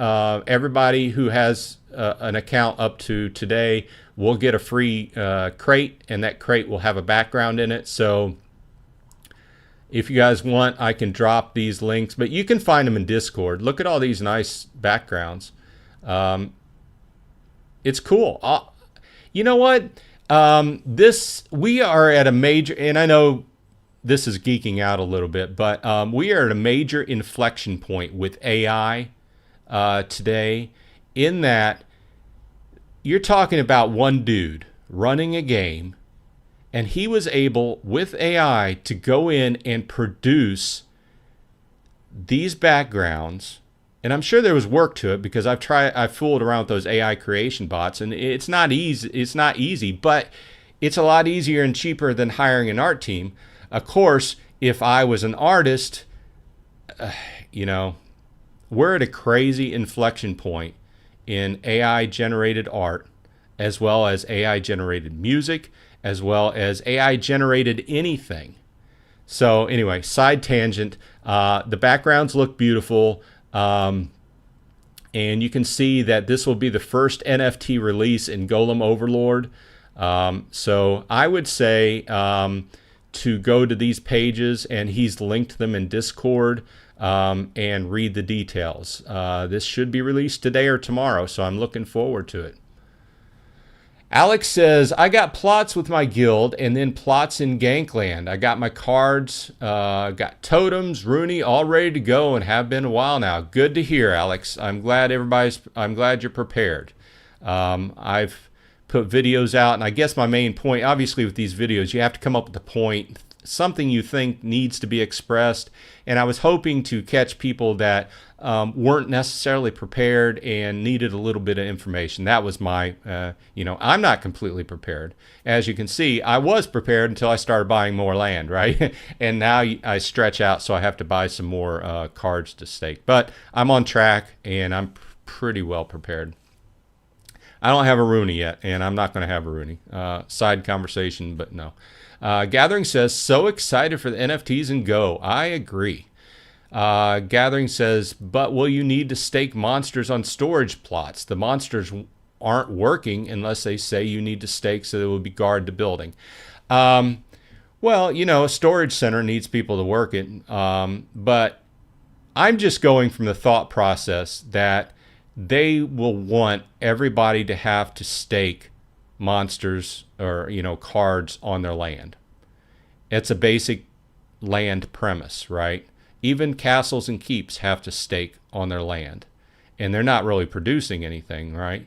everybody who has an account up to today will get a free crate, and that crate will have a background in it. So if you guys want, I can drop these links, but you can find them in Discord. Look at all these nice backgrounds. It's cool. You know what? We are at a major, and I know this is geeking out a little bit, but we are at a major inflection point with AI today, in that you're talking about one dude running a game, and he was able, with AI, to go in and produce these backgrounds. And I'm sure there was work to it, because I've fooled around with those AI creation bots, and it's not easy, but it's a lot easier and cheaper than hiring an art team. Of course, if I was an artist, we're at a crazy inflection point in AI generated art, as well as AI generated music, as well as AI generated anything. So anyway, side tangent. The backgrounds look beautiful. And you can see that this will be the first NFT release in Golem Overlord. So I would say to go to these pages, and he's linked them in Discord, and read the details. This should be released today or tomorrow, so I'm looking forward to it. Alex says, I got plots with my guild and then plots in Gankland. I got my cards, got totems, Rooney, all ready to go, and have been a while now. Good to hear, Alex. I'm glad you're prepared. I've put videos out, and I guess my main point, obviously with these videos, you have to come up with a point, something you think needs to be expressed. And I was hoping to catch people that weren't necessarily prepared and needed a little bit of information. That was my, I'm not completely prepared. As you can see, I was prepared until I started buying more land, right? And now I stretch out, so I have to buy some more cards to stake. But I'm on track, and I'm pretty well prepared. I don't have a Rooney yet, and I'm not going to have a Rooney. Side conversation, but no. Gathering says, so excited for the NFTs and Go. I agree. Gathering says, but will you need to stake monsters on storage plots? The monsters aren't working unless they say you need to stake, so they will be guard the building. Well, a storage center needs people to work it. But I'm just going from the thought process that they will want everybody to have to stake monsters or cards on their land. It's a basic land premise, right? Even castles and keeps have to stake on their land, and they're not really producing anything, right?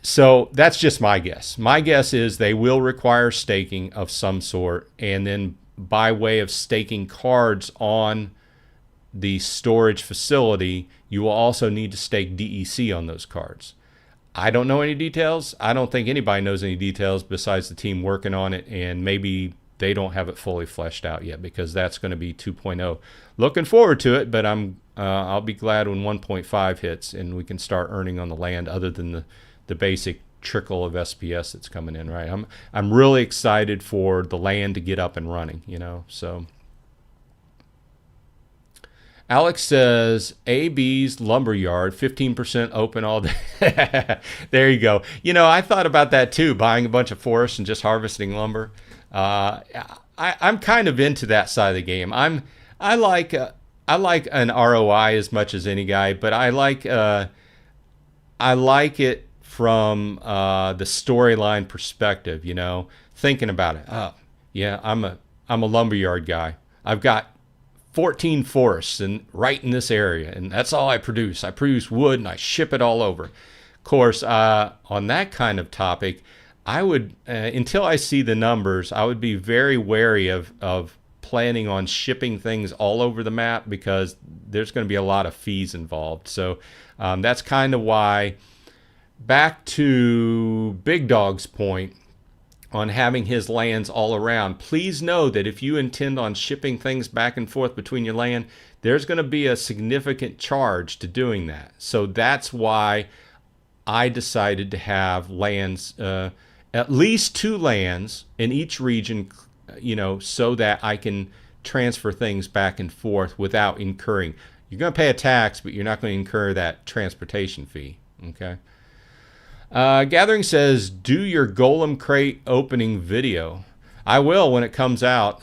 So that's just my guess. My guess is they will require staking of some sort, and then by way of staking cards on the storage facility, you will also need to stake DEC on those cards. I don't know any details. I don't think anybody knows any details besides the team working on it, and maybe they don't have it fully fleshed out yet, because that's going to be 2.0. Looking forward to it, but I'll be glad when 1.5 hits and we can start earning on the land, other than the basic trickle of SPS that's coming in, right? I'm really excited for the land to get up and running, so. Alex says, AB's Lumberyard, 15% open all day. There you go. I thought about that too, buying a bunch of forests and just harvesting lumber. I'm kind of into that side of the game. I like an ROI as much as any guy, but I like it from the storyline perspective, you know, thinking about it. Oh, yeah, I'm a lumberyard guy. I've got 14 forests and right in this area, and that's all I produce. I produce wood and I ship it all over. Of course, on that kind of topic, I would, until I see the numbers, I would be very wary of planning on shipping things all over the map, because there's going to be a lot of fees involved. So that's kind of why, back to Big Dog's point on having his lands all around, please know that if you intend on shipping things back and forth between your land, there's going to be a significant charge to doing that. So that's why I decided to have lands, at least 2 lands in each region, you know, so that I can transfer things back and forth without incurring. You're going to pay a tax, but you're not going to incur that transportation fee. Okay. Gathering says, do your Golem crate opening video. I will when it comes out.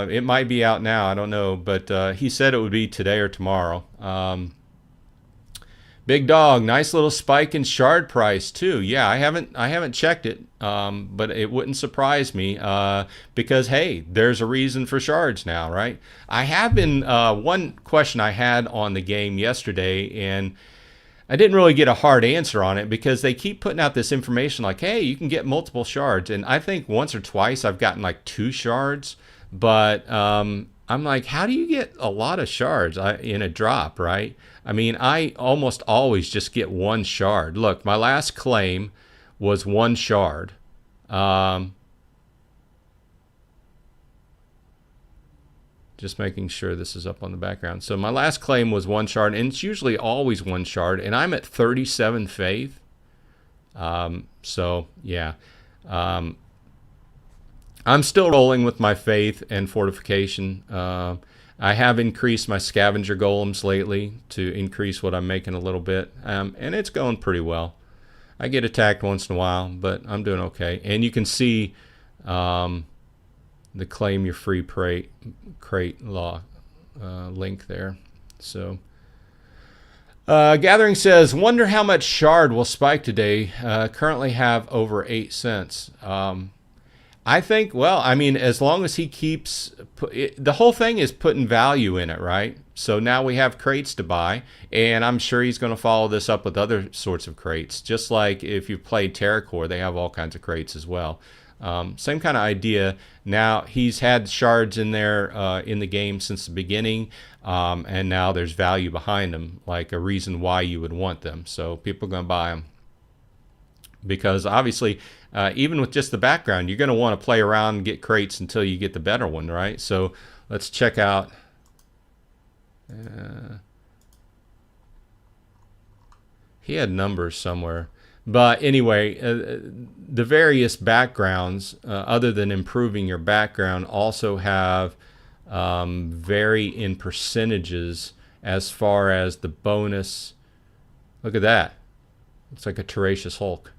It might be out now, I don't know, but he said it would be today or tomorrow. Big Dog, nice little spike in shard price too. Yeah, I haven't checked it, but it wouldn't surprise me, because hey, there's a reason for shards now, right? I have been one question I had on the game yesterday, and I didn't really get a hard answer on it, because they keep putting out this information like, hey, you can get multiple shards. And I think once or twice I've gotten like 2 shards, but I'm like, how do you get a lot of shards in a drop, right? I mean, I almost always just get 1 shard. Look, my last claim was 1 shard. Just making sure this is up on the background. So my last claim was 1 shard, and it's usually always 1 shard, and I'm at 37 faith. So yeah, I'm still rolling with my faith and fortification. I have increased my scavenger golems lately to increase what I'm making a little bit, and it's going pretty well. I get attacked once in a while, but I'm doing okay. And you can see the claim your free crate law link there. So Gathering says, wonder how much shard will spike today. Currently have over 8 cents. I think, well, I mean, as long as he keeps the whole thing is putting value in it, right? So now we have crates to buy, and I'm sure he's going to follow this up with other sorts of crates. Just like if you've played Terracore, they have all kinds of crates as well. Same kind of idea. Now he's had shards in there in the game since the beginning, and now there's value behind them, like a reason why you would want them. So people are going to buy them, because obviously even with just the background, you're going to want to play around and get crates until you get the better one, right? So let's check out. He had numbers somewhere. But anyway, the various backgrounds, other than improving your background, also have vary in percentages as far as the bonus. Look at that. It's like a Terracious Hulk.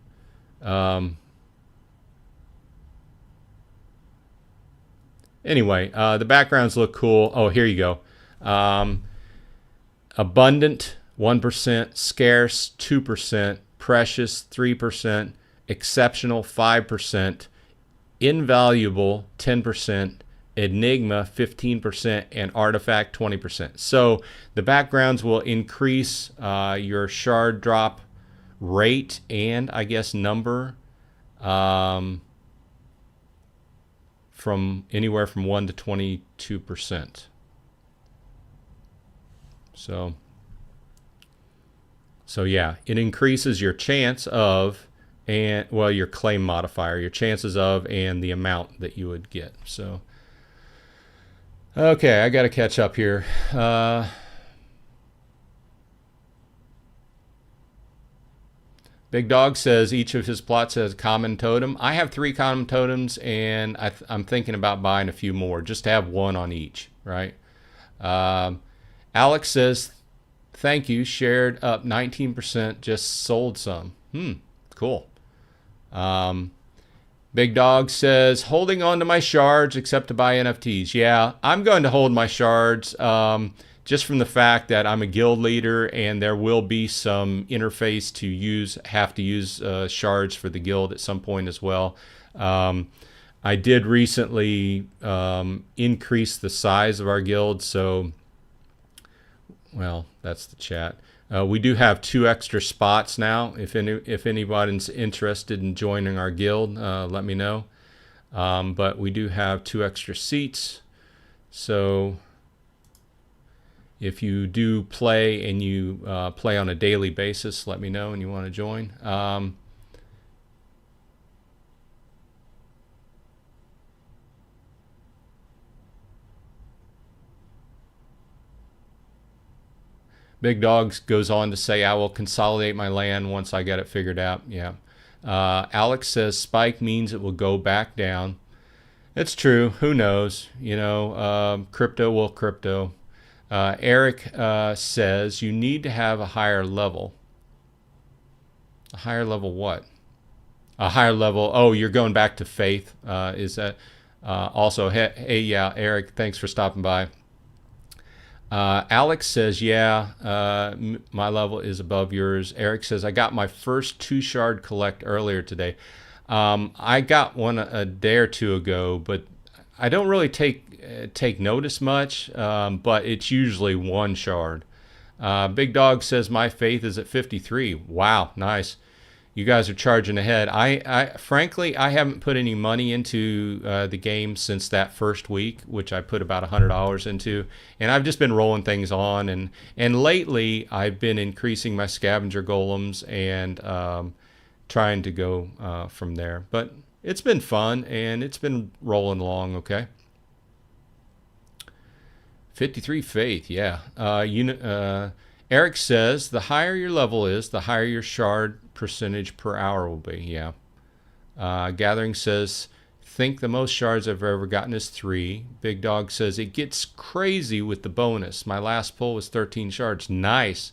Anyway, the backgrounds look cool. Oh, here you go. Abundant, 1%. Scarce, 2%. Precious, 3%. Exceptional, 5%. Invaluable, 10%. Enigma, 15%. And Artifact, 20%. So the backgrounds will increase your shard drop rate and, I guess, number from anywhere from 1 to 22%. So yeah, it increases your chance of, and well, your claim modifier, your chances of, and the amount that you would get. So okay, I got to catch up here. Big Dog says each of his plots has a common totem. I have 3 common totems, and I'm thinking about buying a few more, just to have 1 on each, right? Alex says, thank you, shared up 19%, just sold some. Cool. Big Dog says, holding on to my shards except to buy NFTs. Yeah, I'm going to hold my shards. just from the fact that I'm a guild leader and there will be some interface to have to use shards for the guild at some point as well. I did recently increase the size of our guild, so, well, that's the chat. We do have 2 extra spots now. If anybody's interested in joining our guild, let me know. But we do have 2 extra seats. So if you do play and you play on a daily basis, let me know and you want to join. Big Dogs goes on to say, I will consolidate my land once I get it figured out. Yeah. Alex says spike means it will go back down. It's true. Who knows? You know, crypto will crypto. Eric says you need to have a higher level. A higher level what? A higher level. Oh, you're going back to faith. Is that also? Hey, yeah, Eric, thanks for stopping by. Alex says, yeah, my level is above yours. Eric says, I got my first 2 shard collect earlier today. I got one a day or 2 ago, but I don't really take notice much, but it's usually 1 shard. Big Dog says, my faith is at 53. Wow, nice. You guys are charging ahead. Frankly, I haven't put any money into the game since that first week, which I put about $100 into, and I've just been rolling things on. And lately, I've been increasing my scavenger golems and trying to go from there. But it's been fun, and it's been rolling along okay. 53 faith, yeah. Eric says the higher your level is, the higher your shard percentage per hour will be. Yeah. Gathering says, think the most shards I've ever gotten is 3. Big Dog says it gets crazy with the bonus. My last pull was 13 shards. Nice.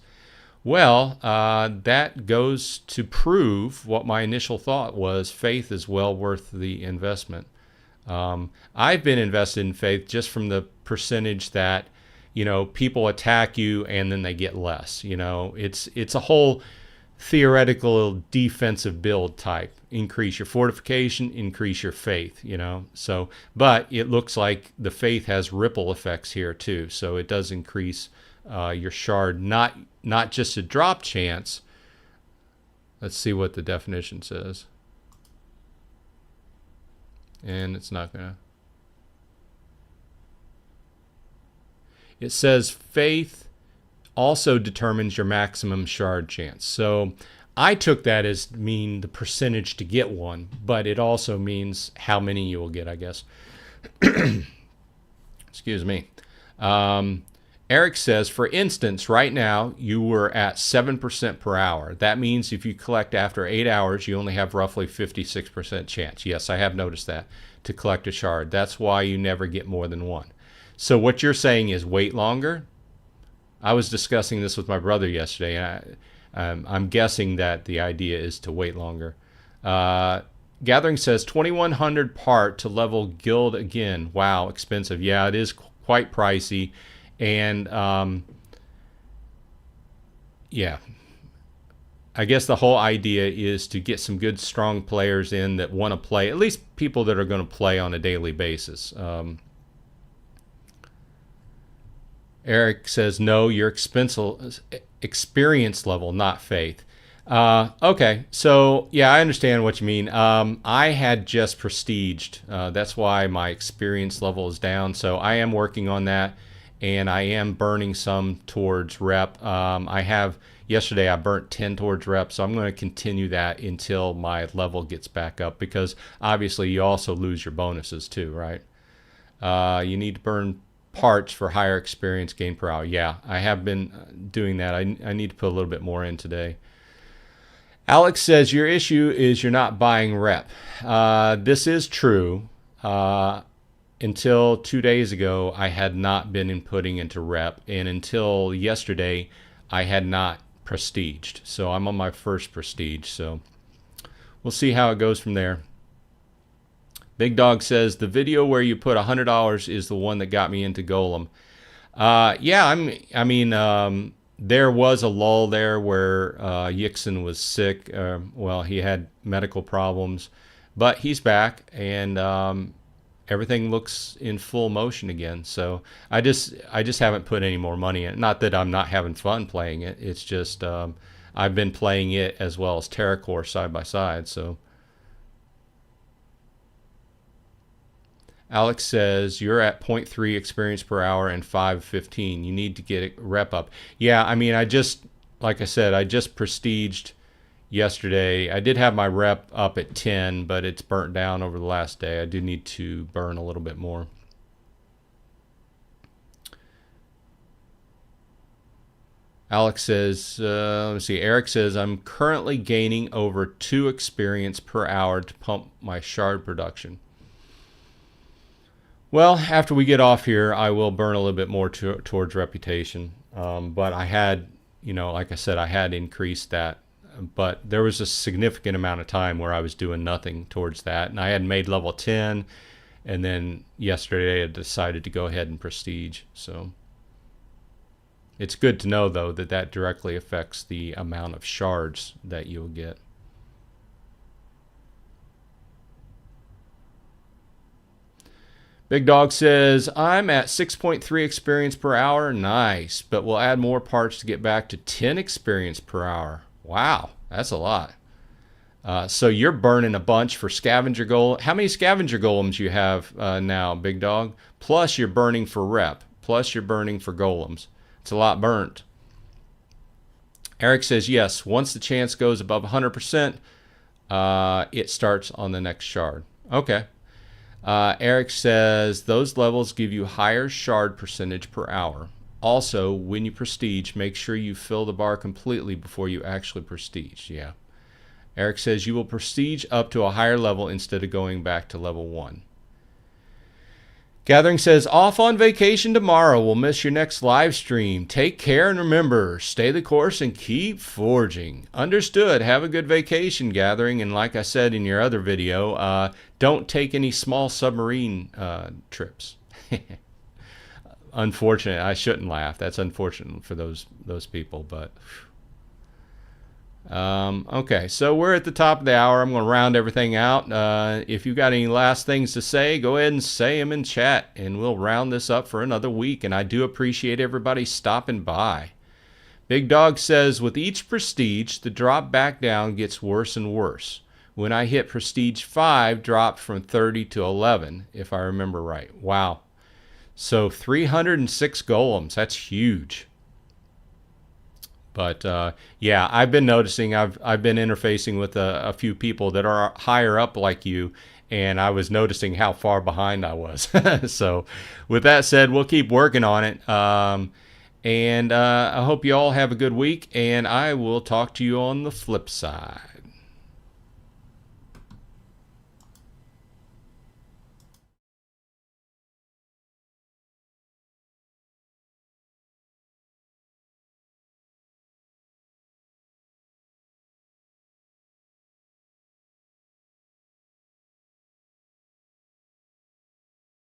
Well, that goes to prove what my initial thought was. Faith is well worth the investment. I've been invested in faith just from the percentage that, you know, people attack you and then they get less. You know, it's a whole theoretical defensive build type. Increase your fortification, increase your faith, you know. So, but it looks like the faith has ripple effects here too. So it does increase your shard, not just a drop chance. Let's see what the definition says. And it's not gonna. It says faith also determines your maximum shard chance. So I took that as mean the percentage to get one, but it also means how many you will get, I guess. Excuse me. Eric says, for instance, right now you were at 7% per hour. That means if you collect after 8 hours, you only have roughly 56% chance. Yes, I have noticed that, to collect a shard. That's why you never get more than 1. So what you're saying is wait longer? I was discussing this with my brother yesterday, and I'm guessing that the idea is to wait longer. Gathering says 2,100 part to level guild again. Wow, expensive. Yeah, it is quite pricey. And yeah, I guess the whole idea is to get some good, strong players in that want to play, at least people that are going to play on a daily basis. Eric says, no, your experience level, not faith. Okay, so yeah, I understand what you mean. I had just prestiged. That's why my experience level is down. So I am working on that, and I am burning some towards rep. Yesterday I burnt 10 towards rep, so I'm going to continue that until my level gets back up, because obviously you also lose your bonuses too, right? You need to burn parts for higher experience gain per hour. Yeah, I have been doing that. I need to put a little bit more in today. Alex says your issue is you're not buying rep. This is true. Until 2 days ago, I had not been inputting into rep, and until yesterday, I had not prestiged. So I'm on my first prestige. So we'll see how it goes from there. Big Dog says the video where you put $100 is the one that got me into Golem. Yeah, there was a lull there where Yixon was sick. Well, he had medical problems, but he's back, and everything looks in full motion again. So I just haven't put any more money in it. Not that I'm not having fun playing it. It's just I've been playing it as well as Terracore side by side. So Alex says you're at 0.3 experience per hour and 515. You need to get a rep up. Yeah, I mean, like I said, I just prestiged yesterday. I did have my rep up at 10, but it's burnt down over the last day. I do need to burn a little bit more. Alex says, let's see, Eric says, I'm currently gaining over 2 experience per hour to pump my shard production. Well, after we get off here, I will burn a little bit more towards reputation. But I had, like I said, I had increased that. But there was a significant amount of time where I was doing nothing towards that. And I had made level 10. And then yesterday I decided to go ahead and prestige. So it's good to know, though, that that directly affects the amount of shards that you'll get. Big Dog says, I'm at 6.3 experience per hour. Nice, but we'll add more parts to get back to 10 experience per hour. Wow, that's a lot. So you're burning a bunch for scavenger golem. How many scavenger golems you have now, Big Dog? Plus you're burning for rep. Plus you're burning for golems. It's a lot burnt. Eric says, yes, once the chance goes above 100%, it starts on the next shard. Okay. Eric says, those levels give you higher shard percentage per hour. Also, when you prestige, make sure you fill the bar completely before you actually prestige. Yeah. Eric says, you will prestige up to a higher level instead of going back to level 1. Gathering says, off on vacation tomorrow. We'll miss your next live stream. Take care and remember, stay the course and keep forging. Understood. Have a good vacation, Gathering. And like I said in your other video, don't take any small submarine trips. Unfortunate. I shouldn't laugh. That's unfortunate for those people. But okay, so we're at the top of the hour. I'm going to round everything out. If you've got any last things to say, go ahead and say them in chat, and we'll round this up for another week. And I do appreciate everybody stopping by. Big Dog says, with each prestige, the drop back down gets worse and worse. When I hit prestige 5, dropped from 30 to 11, if I remember right. Wow. So 306 golems. That's huge. But yeah, I've been noticing, I've been interfacing with a few people that are higher up like you, and I was noticing how far behind I was. So with that said, we'll keep working on it. And I hope you all have a good week, and I will talk to you on the flip side.